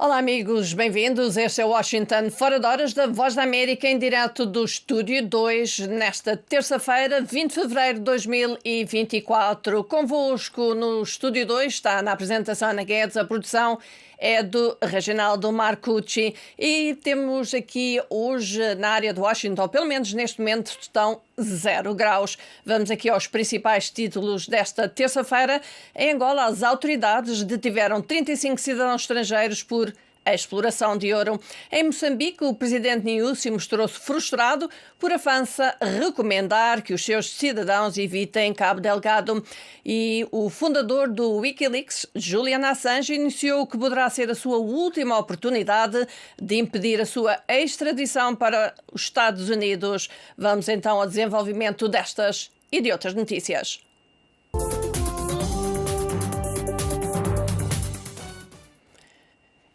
Olá amigos, bem-vindos. Este é Washington Fora de Horas da Voz da América em direto do Estúdio 2 nesta terça-feira, 20 de fevereiro de 2024. Convosco no Estúdio 2 está na apresentação Ana Guedes, a produção é do Reginaldo Marcucci e temos aqui hoje na área de Washington, pelo menos neste momento, estão 0 graus. Vamos aqui aos principais títulos desta terça-feira. Em Angola, as autoridades detiveram 35 cidadãos estrangeiros por a exploração de ouro. Em Moçambique, o presidente Nyusi mostrou-se frustrado por a França recomendar que os seus cidadãos evitem Cabo Delgado. E o fundador do Wikileaks, Julian Assange, iniciou o que poderá ser a sua última oportunidade de impedir a sua extradição para os Estados Unidos. Vamos então ao desenvolvimento destas e de outras notícias.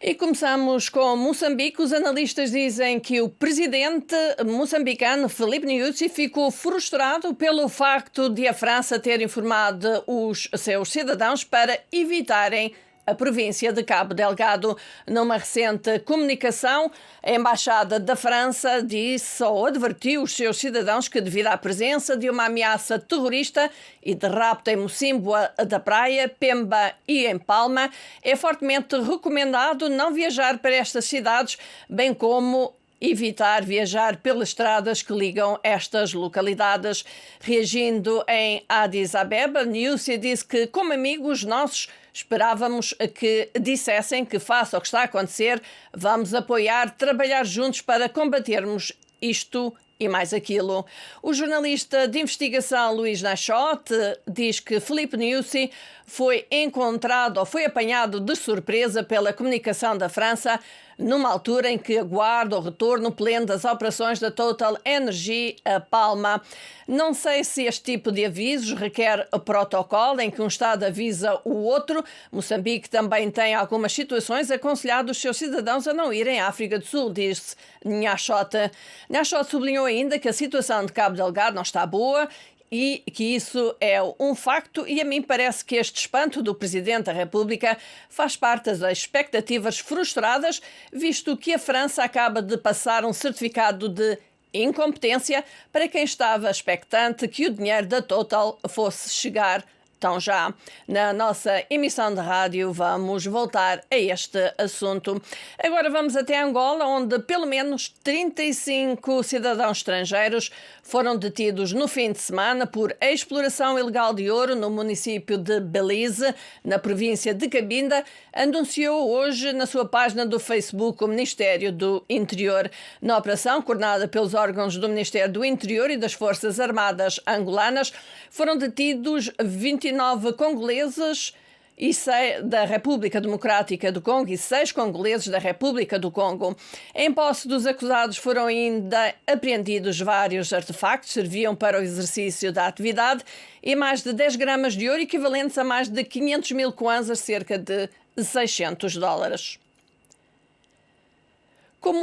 E começamos com Moçambique. Os analistas dizem que o presidente moçambicano Filipe Nyusi ficou frustrado pelo facto de a França ter informado os seus cidadãos para evitarem a província de Cabo Delgado. Numa recente comunicação, a Embaixada da França disse ou advertiu os seus cidadãos que, devido à presença de uma ameaça terrorista e de rapto em Mocímboa da Praia, Pemba e em Palma, é fortemente recomendado não viajar para estas cidades, bem como evitar viajar pelas estradas que ligam estas localidades. Reagindo em Addis Abeba, Nyusi disse que, como amigos nossos, esperávamos que dissessem que, face ao que está a acontecer, vamos apoiar, trabalhar juntos para combatermos isto e mais aquilo. O jornalista de investigação Luís Nachote diz que Filipe Nyusi foi encontrado ou foi apanhado de surpresa pela comunicação da França numa altura em que aguarda o retorno pleno das operações da Total Energy a Palma. Não sei se este tipo de avisos requer protocolo em que um Estado avisa o outro. Moçambique também tem algumas situações aconselhado os seus cidadãos a não irem à África do Sul, disse Nachote. Nachote sublinhou ainda que a situação de Cabo Delgado não está boa e que isso é um facto, e a mim parece que este espanto do Presidente da República faz parte das expectativas frustradas, visto que a França acaba de passar um certificado de incompetência para quem estava expectante que o dinheiro da Total fosse chegar tão já. Na nossa emissão de rádio vamos voltar a este assunto. Agora vamos até Angola, onde pelo menos 35 cidadãos estrangeiros foram detidos no fim de semana por exploração ilegal de ouro no município de Belize, na província de Cabinda, anunciou hoje na sua página do Facebook o Ministério do Interior. Na operação, coordenada pelos órgãos do Ministério do Interior e das Forças Armadas angolanas, foram detidos 29 congoleses da República Democrática do Congo e 6 congoleses da República do Congo. Em posse dos acusados foram ainda apreendidos vários artefactos que serviam para o exercício da atividade e mais de 10 gramas de ouro, equivalentes a mais de 500 mil kwanzas, cerca de $600. Com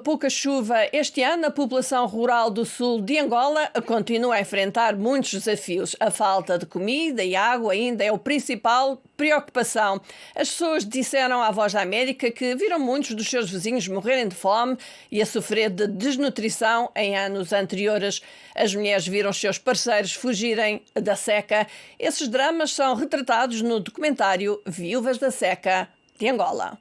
pouca chuva este ano, a população rural do sul de Angola continua a enfrentar muitos desafios. A falta de comida e água ainda é a principal preocupação. As pessoas disseram à Voz da América que viram muitos dos seus vizinhos morrerem de fome e a sofrer de desnutrição em anos anteriores. As mulheres viram os seus parceiros fugirem da seca. Esses dramas são retratados no documentário Viúvas da Seca de Angola.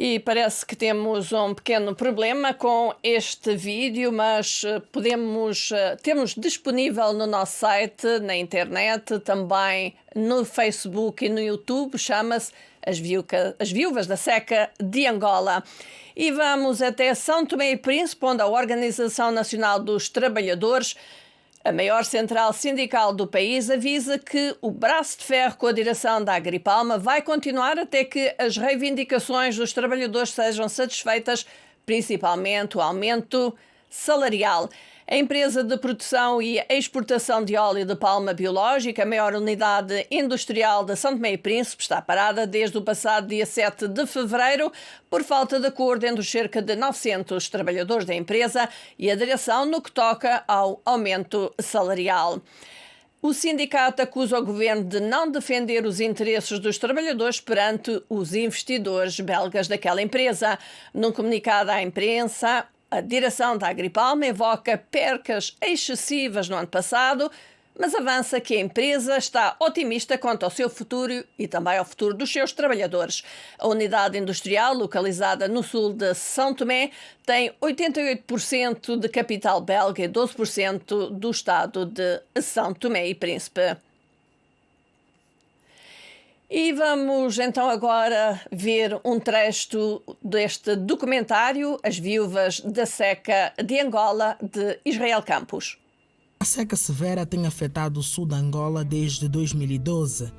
E parece que temos um pequeno problema com este vídeo, mas temos disponível no nosso site, na internet, também no Facebook e no YouTube, chama-se As Viúvas da Seca de Angola. E vamos até São Tomé e Príncipe, onde a Organização Nacional dos Trabalhadores, a maior central sindical do país, avisa que o braço de ferro com a direção da Agripalma vai continuar até que as reivindicações dos trabalhadores sejam satisfeitas, principalmente o aumento salarial. A empresa de produção e exportação de óleo de palma biológica, a maior unidade industrial de São Tomé e Príncipe, está parada desde o passado dia 7 de fevereiro por falta de acordo entre os cerca de 900 trabalhadores da empresa e a direção no que toca ao aumento salarial. O sindicato acusa o governo de não defender os interesses dos trabalhadores perante os investidores belgas daquela empresa. Num comunicado à imprensa, a direção da Agripalma evoca percas excessivas no ano passado, mas avança que a empresa está otimista quanto ao seu futuro e também ao futuro dos seus trabalhadores. A unidade industrial, localizada no sul de São Tomé, tem 88% de capital belga e 12% do estado de São Tomé e Príncipe. E vamos então agora ver um trecho deste documentário, As Viúvas da Seca de Angola, de Israel Campos. A seca severa tem afetado o sul de Angola desde 2012.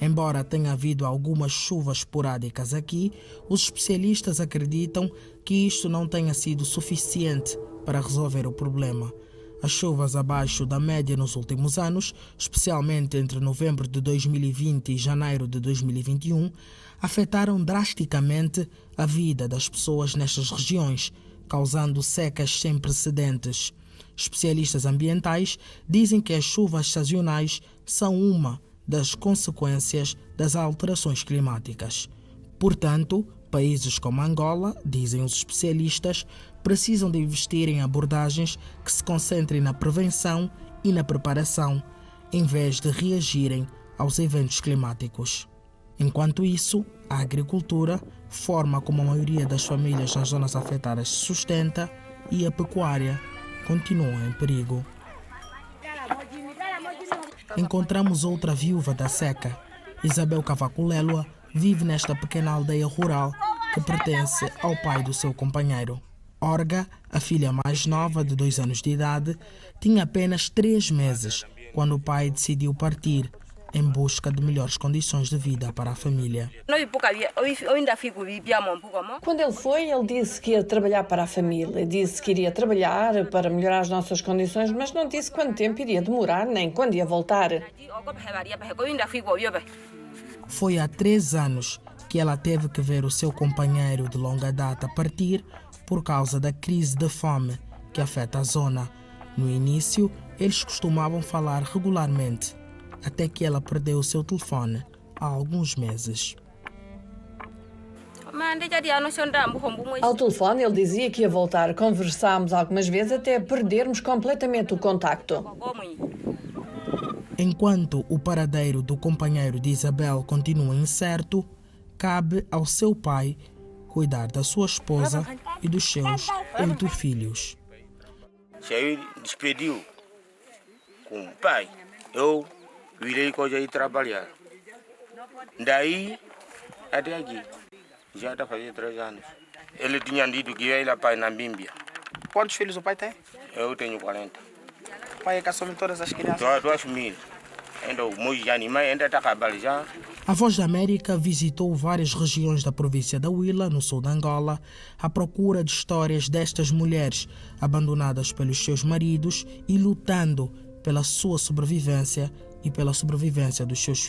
Embora tenha havido algumas chuvas esporádicas aqui, os especialistas acreditam que isto não tenha sido suficiente para resolver o problema. As chuvas abaixo da média nos últimos anos, especialmente entre novembro de 2020 e janeiro de 2021, afetaram drasticamente a vida das pessoas nestas regiões, causando secas sem precedentes. Especialistas ambientais dizem que as chuvas sazonais são uma das consequências das alterações climáticas. Portanto, países como Angola, dizem os especialistas, precisam de investir em abordagens que se concentrem na prevenção e na preparação, em vez de reagirem aos eventos climáticos. Enquanto isso, a agricultura, forma como a maioria das famílias nas zonas afetadas se sustenta, e a pecuária continua em perigo. Encontramos outra viúva da seca. Isabel Cavaco Lélua vive nesta pequena aldeia rural que pertence ao pai do seu companheiro. Orga, a filha mais nova, de 2 anos de idade, tinha apenas 3 meses quando o pai decidiu partir em busca de melhores condições de vida para a família. Quando ele foi, ele disse que ia trabalhar para a família, disse que iria trabalhar para melhorar as nossas condições, mas não disse quanto tempo iria demorar, nem quando ia voltar. Foi há 3 anos que ela teve que ver o seu companheiro de longa data partir por causa da crise de fome que afeta a zona. No início, eles costumavam falar regularmente, até que ela perdeu o seu telefone há alguns meses. Ao telefone ele dizia que ia voltar. Conversámos algumas vezes até perdermos completamente o contacto. Enquanto o paradeiro do companheiro de Isabel continua incerto, cabe ao seu pai cuidar da sua esposa e dos seus 8 filhos. Se ele despediu com o pai, eu virei coisa ir trabalhar. Daí até aqui, já está fazendo 3 anos. Ele tinha dito que ia ir para Namíbia. Quantos filhos o pai tem? Eu tenho 40. O pai é que assume todas as crianças? Estou assumindo. Ainda os animais ainda está acabando já. A Voz da América visitou várias regiões da província da Huila, no sul de Angola, à procura de histórias destas mulheres abandonadas pelos seus maridos e lutando pela sua sobrevivência e pela sobrevivência dos seus filhos.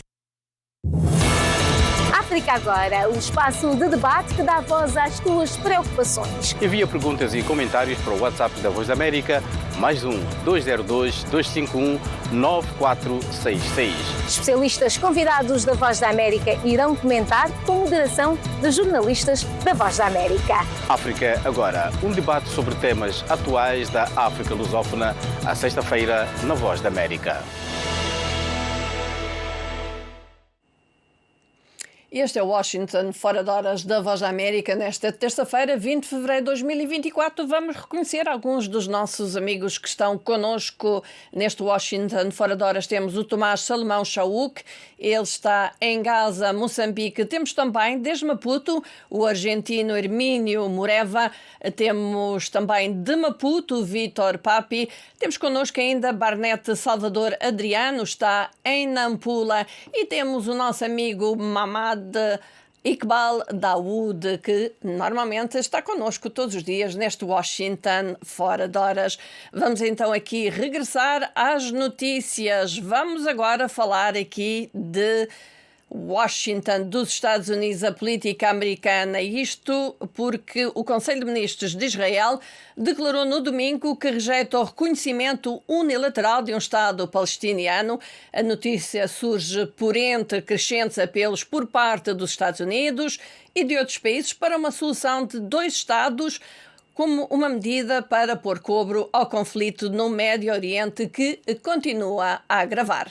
África Agora, o espaço de debate que dá voz às tuas preocupações. Envia perguntas e comentários para o WhatsApp da Voz da América, +1 202 251 9466. Especialistas convidados da Voz da América irão comentar com moderação de jornalistas da Voz da América. África Agora, um debate sobre temas atuais da África lusófona, à sexta-feira, na Voz da América. Este é Washington, fora de horas da Voz da América. Nesta terça-feira, 20 de fevereiro de 2024, vamos reconhecer alguns dos nossos amigos que estão connosco neste Washington, fora de horas. Temos o Tomás Salomão Chauk, ele está em Gaza, Moçambique. Temos também, desde Maputo, o argentino Hermínio Moreva. Temos também de Maputo, o Vítor Papi. Temos connosco ainda Barnete Salvador Adriano, está em Nampula. E temos o nosso amigo Mamad Iqbal Daoud, que normalmente está connosco todos os dias neste Washington Fora de Horas. Vamos então aqui regressar às notícias. Vamos agora falar aqui de Washington, dos Estados Unidos, a política americana. Isto porque o Conselho de Ministros de Israel declarou no domingo que rejeita o reconhecimento unilateral de um Estado palestiniano. A notícia surge por entre crescentes apelos por parte dos Estados Unidos e de outros países para uma solução de dois Estados, como uma medida para pôr cobro ao conflito no Médio Oriente, que continua a agravar.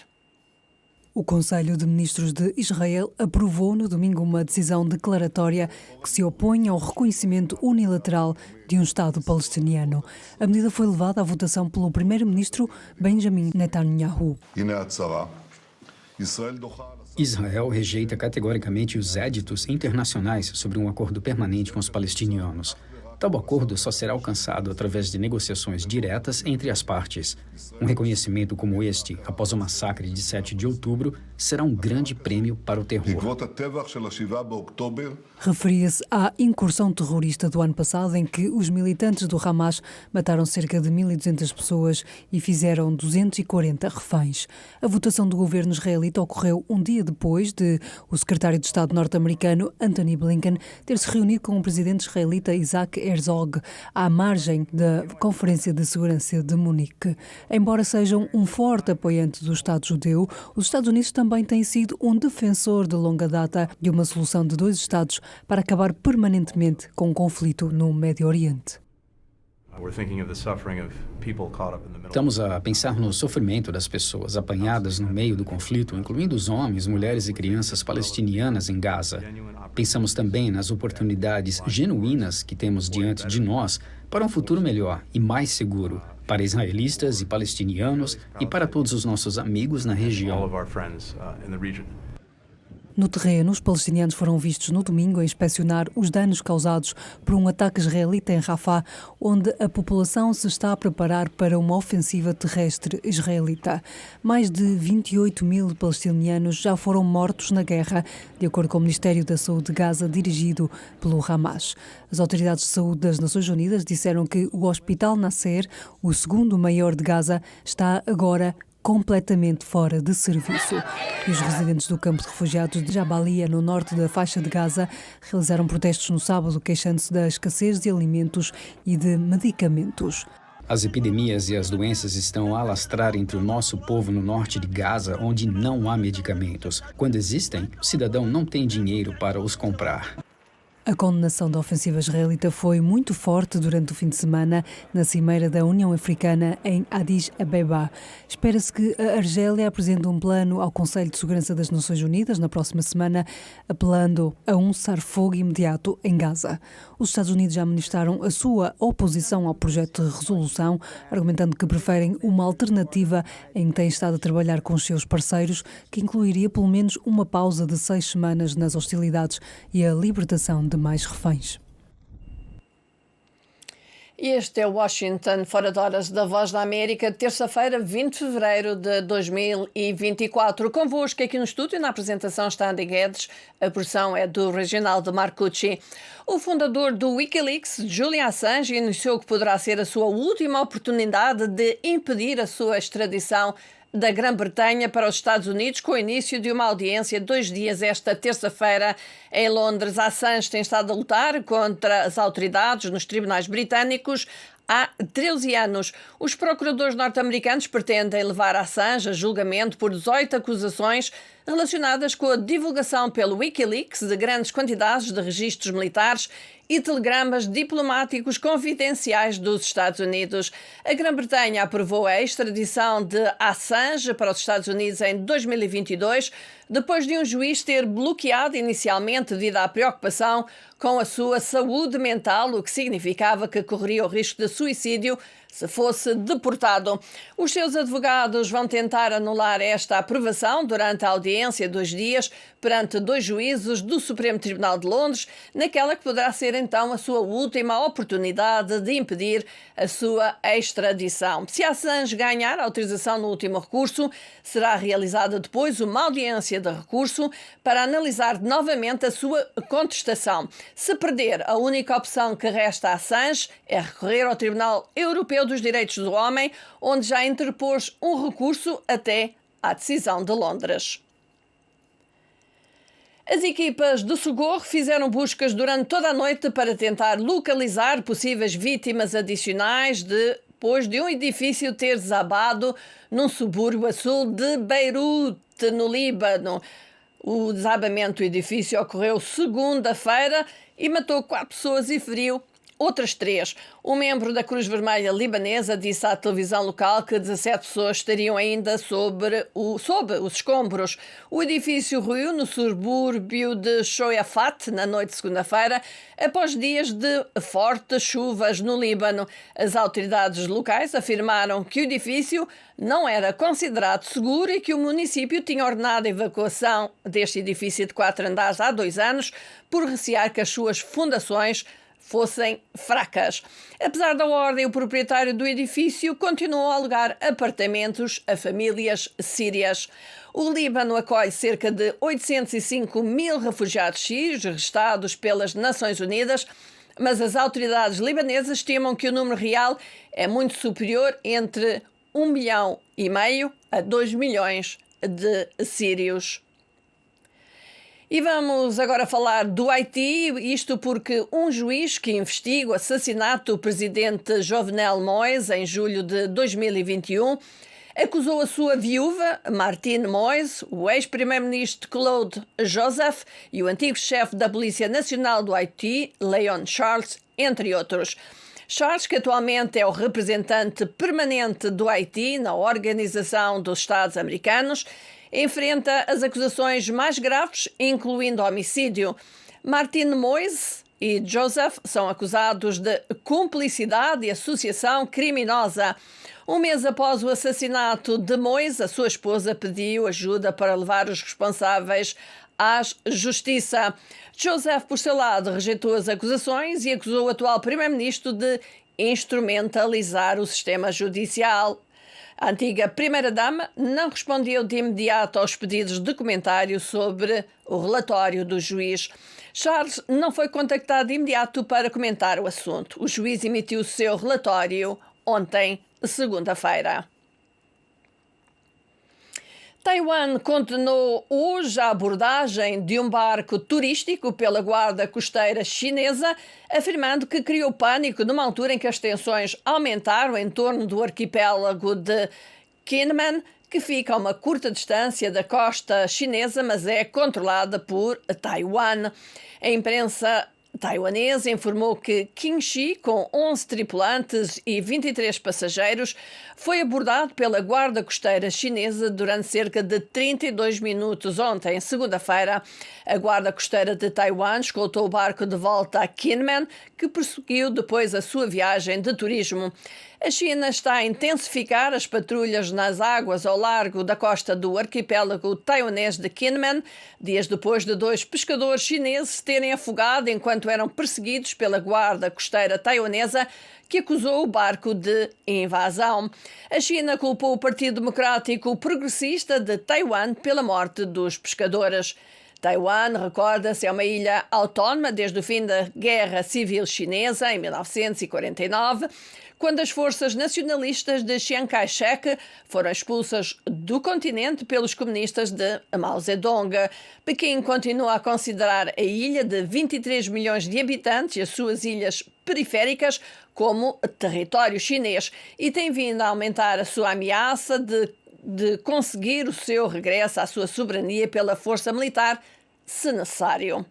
O Conselho de Ministros de Israel aprovou no domingo uma decisão declaratória que se opõe ao reconhecimento unilateral de um Estado palestiniano. A medida foi levada à votação pelo primeiro-ministro Benjamin Netanyahu. Israel rejeita categoricamente os éditos internacionais sobre um acordo permanente com os palestinianos. Tal acordo só será alcançado através de negociações diretas entre as partes. Um reconhecimento como este, após o massacre de 7 de outubro, será um grande prêmio para o terror. Referia-se à incursão terrorista do ano passado, em que os militantes do Hamas mataram cerca de 1.200 pessoas e fizeram 240 reféns. A votação do governo israelita ocorreu um dia depois de o secretário de Estado norte-americano, Antony Blinken, ter se reunido com o presidente israelita Isaac Herzog à margem da Conferência de Segurança de Munique. Embora sejam um forte apoiante do Estado judeu, os Estados Unidos também têm sido um defensor de longa data de uma solução de dois Estados para acabar permanentemente com o conflito no Médio Oriente. Estamos a pensar no sofrimento das pessoas apanhadas no meio do conflito, incluindo os homens, mulheres e crianças palestinianas em Gaza. Pensamos também nas oportunidades genuínas que temos diante de nós para um futuro melhor e mais seguro para israelistas e palestinianos e para todos os nossos amigos na região. No terreno, os palestinianos foram vistos no domingo a inspecionar os danos causados por um ataque israelita em Rafah, onde a população se está a preparar para uma ofensiva terrestre israelita. Mais de 28 mil palestinianos já foram mortos na guerra, de acordo com o Ministério da Saúde de Gaza, dirigido pelo Hamas. As autoridades de saúde das Nações Unidas disseram que o Hospital Nasser, o segundo maior de Gaza, está agora completamente fora de serviço. E os residentes do campo de refugiados de Jabalia, no norte da faixa de Gaza, realizaram protestos no sábado, queixando-se da escassez de alimentos e de medicamentos. As epidemias e as doenças estão a alastrar entre o nosso povo no norte de Gaza, onde não há medicamentos. Quando existem, o cidadão não tem dinheiro para os comprar. A condenação da ofensiva israelita foi muito forte durante o fim de semana na Cimeira da União Africana em Addis Abeba. Espera-se que a Argélia apresente um plano ao Conselho de Segurança das Nações Unidas na próxima semana, apelando a um cessar-fogo imediato em Gaza. Os Estados Unidos já manifestaram a sua oposição ao projeto de resolução, argumentando que preferem uma alternativa em que têm estado a trabalhar com os seus parceiros, que incluiria pelo menos uma pausa de 6 semanas nas hostilidades e a libertação de mais reféns. Este é o Washington Fora de Horas da Voz da América, terça-feira, 20 de fevereiro de 2024. Convosco aqui no estúdio, na apresentação está Andy Guedes, a produção é do Reginaldo Marcucci. O fundador do Wikileaks, Julian Assange, anunciou que poderá ser a sua última oportunidade de impedir a sua extradição da Grã-Bretanha para os Estados Unidos, com o início de uma audiência de 2 dias esta terça-feira em Londres. Assange tem estado a lutar contra as autoridades nos tribunais britânicos há 13 anos. Os procuradores norte-americanos pretendem levar Assange a julgamento por 18 acusações relacionadas com a divulgação pelo Wikileaks de grandes quantidades de registros militares e telegramas diplomáticos confidenciais dos Estados Unidos. A Grã-Bretanha aprovou a extradição de Assange para os Estados Unidos em 2022, depois de um juiz ter bloqueado inicialmente devido à preocupação com a sua saúde mental, o que significava que corria o risco de suicídio se fosse deportado. Os seus advogados vão tentar anular esta aprovação durante a audiência de 2 dias perante 2 juízes do Supremo Tribunal de Londres, naquela que poderá ser então a sua última oportunidade de impedir a sua extradição. Se Assange ganhar a autorização no último recurso, será realizada depois uma audiência de recurso para analisar novamente a sua contestação. Se perder, a única opção que resta a Assange é recorrer ao Tribunal Europeu dos Direitos do Homem, onde já interpôs um recurso até à decisão de Londres. As equipas do socorro fizeram buscas durante toda a noite para tentar localizar possíveis vítimas adicionais depois de um edifício ter desabado num subúrbio a sul de Beirute, no Líbano. O desabamento do edifício ocorreu segunda-feira e matou 4 pessoas e feriu outras 3. Um membro da Cruz Vermelha libanesa disse à televisão local que 17 pessoas estariam ainda sob os escombros. O edifício ruiu no subúrbio de Shoyafat na noite de segunda-feira, após dias de fortes chuvas no Líbano. As autoridades locais afirmaram que o edifício não era considerado seguro e que o município tinha ordenado a evacuação deste edifício de 4 andares há 2 anos por recear que as suas fundações fossem fracas. Apesar da ordem, o proprietário do edifício continuou a alugar apartamentos a famílias sírias. O Líbano acolhe cerca de 805 mil refugiados sírios registados pelas Nações Unidas, mas as autoridades libanesas estimam que o número real é muito superior, entre 1,5 milhão a 2 milhões de sírios. E vamos agora falar do Haiti, isto porque um juiz que investiga o assassinato do presidente Jovenel Moïse em julho de 2021 acusou a sua viúva, Martine Moïse, o ex-primeiro-ministro Claude Joseph e o antigo chefe da Polícia Nacional do Haiti, Léon Charles, entre outros. Charles, que atualmente é o representante permanente do Haiti na Organização dos Estados Americanos, enfrenta as acusações mais graves, incluindo homicídio. Martine Moïse e Joseph são acusados de cumplicidade e associação criminosa. Um mês após o assassinato de Moïse, a sua esposa pediu ajuda para levar os responsáveis à justiça. Joseph, por seu lado, rejeitou as acusações e acusou o atual primeiro-ministro de instrumentalizar o sistema judicial. A antiga primeira-dama não respondeu de imediato aos pedidos de comentário sobre o relatório do juiz. Charles não foi contactado de imediato para comentar o assunto. O juiz emitiu o seu relatório ontem, segunda-feira. Taiwan condenou hoje a abordagem de um barco turístico pela guarda costeira chinesa, afirmando que criou pânico numa altura em que as tensões aumentaram em torno do arquipélago de Kinmen, que fica a uma curta distância da costa chinesa, mas é controlada por Taiwan. A imprensa taiwanesa informou que Qingxi, com 11 tripulantes e 23 passageiros, foi abordado pela guarda costeira chinesa durante cerca de 32 minutos ontem, segunda-feira. A guarda costeira de Taiwan escoltou o barco de volta a Kinmen, que prosseguiu depois a sua viagem de turismo. A China está a intensificar as patrulhas nas águas ao largo da costa do arquipélago taiwanês de Kinmen, dias depois de 2 pescadores chineses terem afogado enquanto eram perseguidos pela guarda costeira taiwanesa, que acusou o barco de invasão. A China culpou o Partido Democrático Progressista de Taiwan pela morte dos pescadores. Taiwan, recorda-se, é uma ilha autónoma desde o fim da Guerra Civil Chinesa, em 1949, quando as forças nacionalistas de Chiang Kai-shek foram expulsas do continente pelos comunistas de Mao Zedong. Pequim continua a considerar a ilha de 23 milhões de habitantes e as suas ilhas periféricas como território chinês e tem vindo a aumentar a sua ameaça de conseguir o seu regresso à sua soberania pela força militar, se necessário.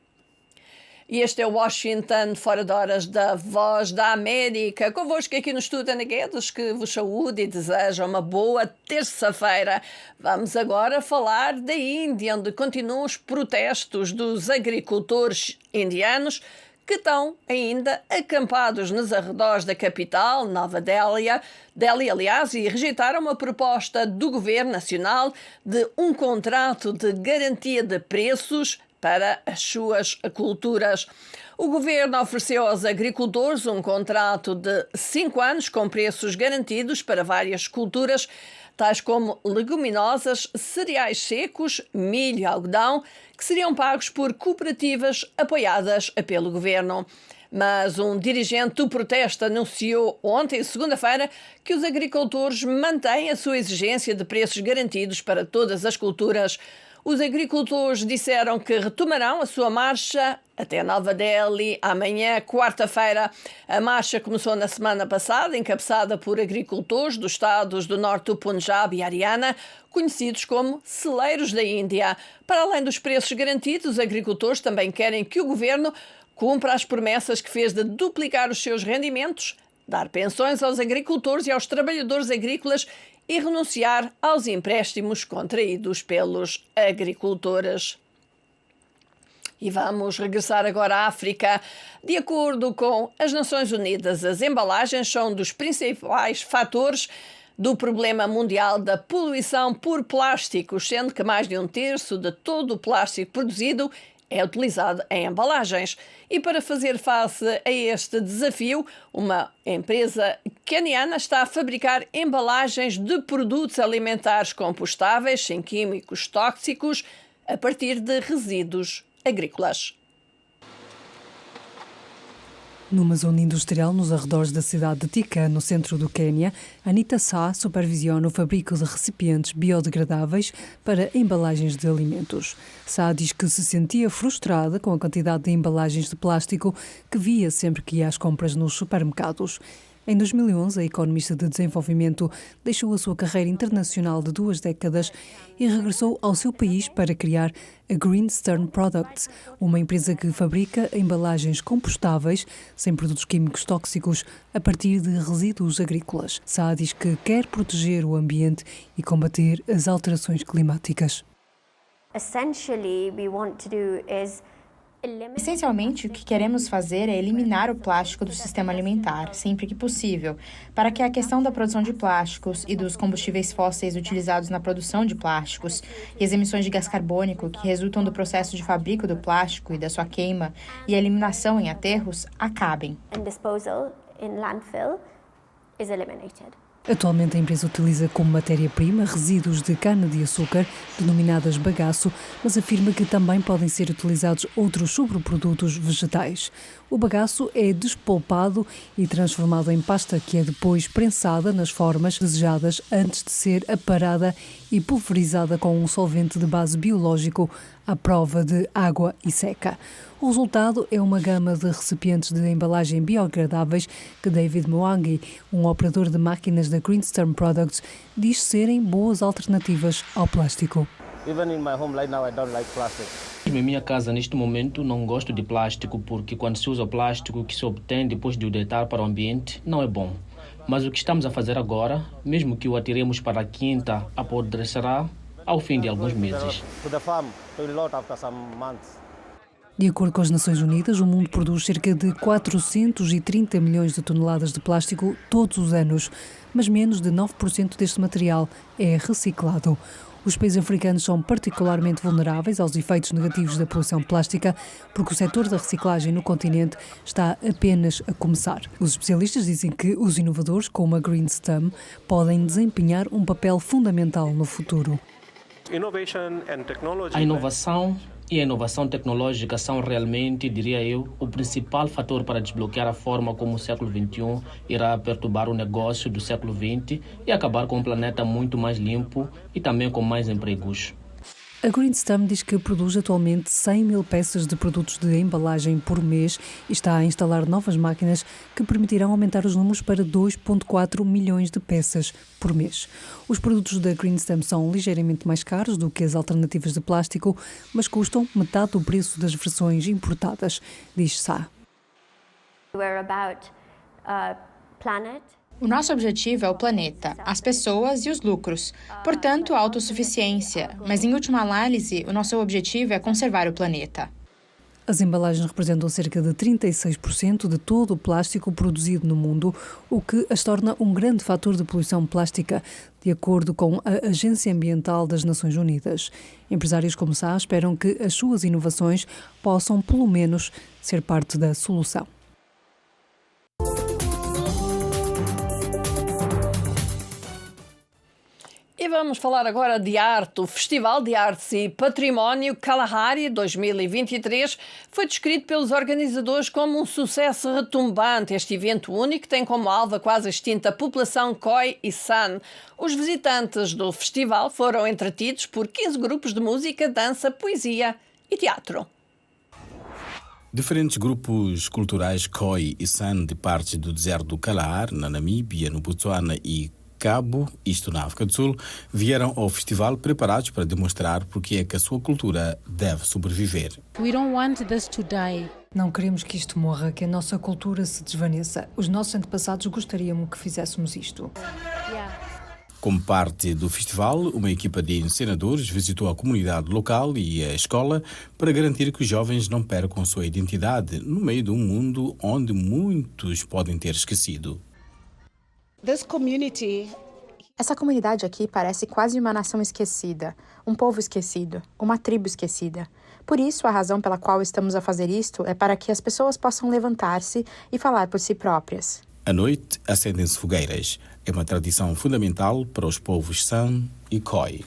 E este é o Washington, fora de horas, da Voz da América. Convosco aqui no estúdio, Ana Guedes, que vos saúde e deseja uma boa terça-feira. Vamos agora falar da Índia, onde continuam os protestos dos agricultores indianos que estão ainda acampados nos arredores da capital, Nova Delhi, e rejeitaram uma proposta do Governo Nacional de um contrato de garantia de preços para as suas culturas. O governo ofereceu aos agricultores um contrato de 5 anos com preços garantidos para várias culturas, tais como leguminosas, cereais secos, milho e algodão, que seriam pagos por cooperativas apoiadas pelo governo. Mas um dirigente do protesto anunciou ontem, segunda-feira, que os agricultores mantêm a sua exigência de preços garantidos para todas as culturas. Os agricultores disseram que retomarão a sua marcha até Nova Delhi amanhã, quarta-feira. A marcha começou na semana passada, encabeçada por agricultores dos estados do norte do Punjab e Haryana, conhecidos como celeiros da Índia. Para além dos preços garantidos, os agricultores também querem que o governo cumpra as promessas que fez de duplicar os seus rendimentos, dar pensões aos agricultores e aos trabalhadores agrícolas e renunciar aos empréstimos contraídos pelos agricultores. E vamos regressar agora à África. De acordo com as Nações Unidas, as embalagens são dos principais fatores do problema mundial da poluição por plásticos, sendo que mais de 1/3 de todo o plástico produzido é utilizado em embalagens. E para fazer face a este desafio, uma empresa queniana está a fabricar embalagens de produtos alimentares compostáveis, sem químicos tóxicos, a partir de resíduos agrícolas. Numa zona industrial nos arredores da cidade de Thika, no centro do Quênia, Anita Sá supervisiona o fabrico de recipientes biodegradáveis para embalagens de alimentos. Sá diz que se sentia frustrada com a quantidade de embalagens de plástico que via sempre que ia às compras nos supermercados. Em 2011, a economista de desenvolvimento deixou a sua carreira internacional de 2 décadas e regressou ao seu país para criar a Green Stern Products, uma empresa que fabrica embalagens compostáveis, sem produtos químicos tóxicos, a partir de resíduos agrícolas. Sá diz que quer proteger o ambiente e combater as alterações climáticas. Essencialmente, o que queremos fazer é eliminar o plástico do sistema alimentar, sempre que possível, para que a questão da produção de plásticos e dos combustíveis fósseis utilizados na produção de plásticos e as emissões de gás carbônico que resultam do processo de fabrico do plástico e da sua queima e eliminação em aterros acabem. Atualmente a empresa utiliza como matéria-prima resíduos de cana-de-açúcar, denominadas bagaço, mas afirma que também podem ser utilizados outros subprodutos vegetais. O bagaço é despolpado e transformado em pasta que é depois prensada nas formas desejadas antes de ser aparada e pulverizada com um solvente de base biológico à prova de água e seca. O resultado é uma gama de recipientes de embalagem biodegradáveis que David Mwangi, um operador de máquinas da Green Stern Products, diz serem boas alternativas ao plástico. Na minha casa, neste momento, não gosto de plástico porque quando se usa o plástico que se obtém depois de o deitar para o ambiente, não é bom. Mas o que estamos a fazer agora, mesmo que o atiremos para a quinta, apodrecerá ao fim de alguns meses. De acordo com as Nações Unidas, o mundo produz cerca de 430 milhões de toneladas de plástico todos os anos, mas menos de 9% deste material é reciclado. Os países africanos são particularmente vulneráveis aos efeitos negativos da poluição plástica, porque o setor da reciclagem no continente está apenas a começar. Os especialistas dizem que os inovadores, como a Green Stern, podem desempenhar um papel fundamental no futuro. A inovação e a inovação tecnológica são realmente, diria eu, o principal fator para desbloquear a forma como o século XXI irá perturbar o negócio do século XX e acabar com um planeta muito mais limpo e também com mais empregos. A Green Stern diz que produz atualmente 100 mil peças de produtos de embalagem por mês e está a instalar novas máquinas que permitirão aumentar os números para 2,4 milhões de peças por mês. Os produtos da Green Stern são ligeiramente mais caros do que as alternativas de plástico, mas custam metade do preço das versões importadas, diz Sá. O nosso objetivo é o planeta, as pessoas e os lucros, portanto, a autossuficiência. Mas, em última análise, o nosso objetivo é conservar o planeta. As embalagens representam cerca de 36% de todo o plástico produzido no mundo, o que as torna um grande fator de poluição plástica, de acordo com a Agência Ambiental das Nações Unidas. Empresários como Sá esperam que as suas inovações possam, pelo menos, ser parte da solução. E vamos falar agora de arte. O Festival de Artes e Património Kalahari 2023 foi descrito pelos organizadores como um sucesso retumbante. Este evento único tem como alvo a quase extinta população Khoi e San. Os visitantes do festival foram entretidos por 15 grupos de música, dança, poesia e teatro. Diferentes grupos culturais Khoi e San de partes do deserto do Kalahari, na Namíbia, no Botsuana e Cabo, isto na África do Sul, vieram ao festival preparados para demonstrar porque é que a sua cultura deve sobreviver. We don't want this to die. Não queremos que isto morra, que a nossa cultura se desvaneça. Os nossos antepassados gostariam que fizéssemos isto. Como parte do festival, uma equipa de encenadores visitou a comunidade local e a escola para garantir que os jovens não percam a sua identidade no meio de um mundo onde muitos podem ter esquecido. Essa comunidade aqui parece quase uma nação esquecida, um povo esquecido, uma tribo esquecida. Por isso, a razão pela qual estamos a fazer isto é para que as pessoas possam levantar-se e falar por si próprias. À noite, acendem-se fogueiras. É uma tradição fundamental para os povos San e Khoi.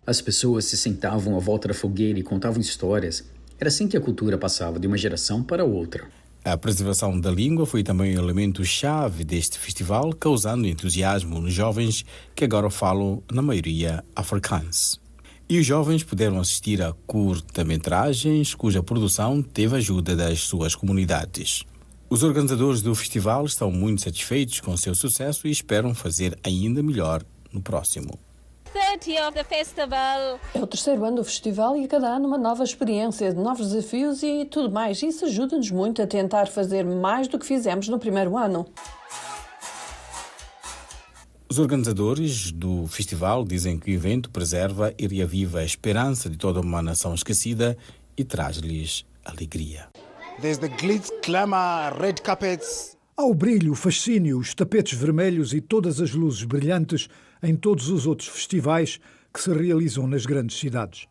As pessoas se sentavam à volta da fogueira e contavam histórias. Era assim que a cultura passava de uma geração para outra. A preservação da língua foi também um elemento-chave deste festival, causando entusiasmo nos jovens que agora falam, na maioria, afrikaans. E os jovens puderam assistir a curta-metragens cuja produção teve ajuda das suas comunidades. Os organizadores do festival estão muito satisfeitos com seu sucesso e esperam fazer ainda melhor no próximo. É o terceiro ano do festival e a cada ano uma nova experiência, novos desafios e tudo mais. Isso ajuda-nos muito a tentar fazer mais do que fizemos no primeiro ano. Os organizadores do festival dizem que o evento preserva e reaviva a esperança de toda uma nação esquecida e traz-lhes alegria. Desde glitz, glamour, red carpets. Há o brilho, o fascínio, os tapetes vermelhos e todas as luzes brilhantes em todos os outros festivais que se realizam nas grandes cidades.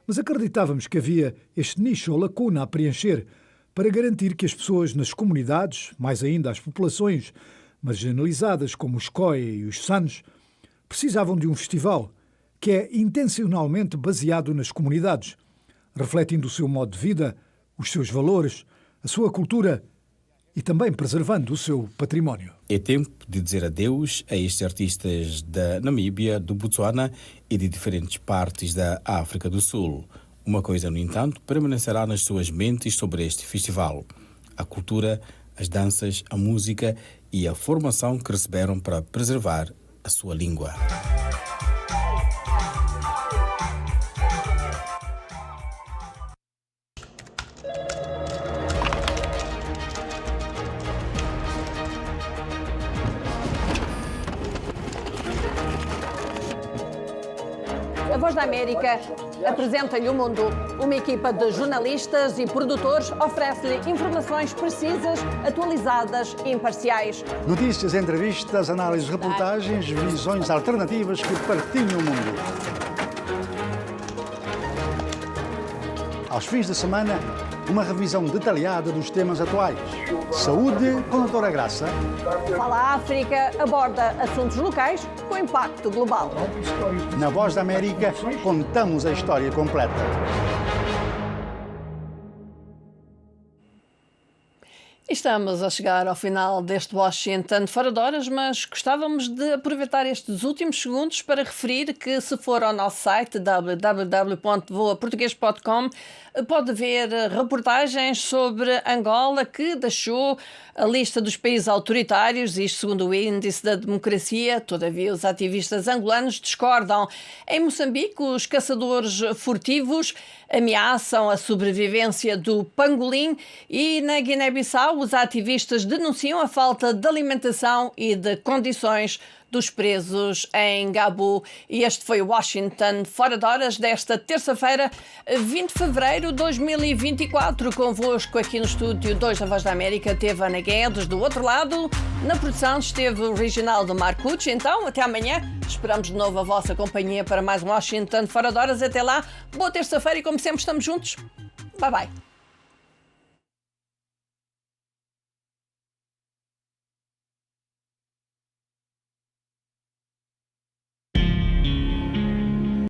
Mas acreditávamos que havia este nicho ou lacuna a preencher para garantir que as pessoas nas comunidades, mais ainda as populações marginalizadas como os Khoi e os Sans, precisavam de um festival que é intencionalmente baseado nas comunidades, refletindo o seu modo de vida, os seus valores, a sua cultura e também preservando o seu património. É tempo de dizer adeus a estes artistas da Namíbia, do Botsuana e de diferentes partes da África do Sul. Uma coisa, no entanto, permanecerá nas suas mentes sobre este festival: a cultura, as danças, a música e a formação que receberam para preservar a sua língua. A Voz da América apresenta-lhe o mundo. Uma equipa de jornalistas e produtores oferece-lhe informações precisas, atualizadas e imparciais. Notícias, entrevistas, análises, reportagens, visões alternativas que partilham o mundo. Aos fins de semana, uma revisão detalhada dos temas atuais. Saúde com a doutora Graça. Fala África aborda assuntos locais com impacto global. Na Voz da América, contamos a história completa. Estamos a chegar ao final deste Washington Fora de Horas, mas gostávamos de aproveitar estes últimos segundos para referir que, se for ao nosso site www.voaportugues.com, pode ver reportagens sobre Angola, que deixou a lista dos países autoritários, isto segundo o Índice da Democracia. Todavia, os ativistas angolanos discordam. Em Moçambique, os caçadores furtivos ameaçam a sobrevivência do pangolim e na Guiné-Bissau os ativistas denunciam a falta de alimentação e de condições dos presos em Gabu. E este foi o Washington Fora de Horas desta terça-feira, 20 de fevereiro de 2024. Convosco aqui no estúdio 2 da Voz da América teve Ana Guedes, do outro lado na produção esteve o Reginaldo Marcucci. Então, até amanhã, esperamos de novo a vossa companhia para mais um Washington Fora de Horas. Até lá, boa terça-feira e como sempre estamos juntos. Bye bye.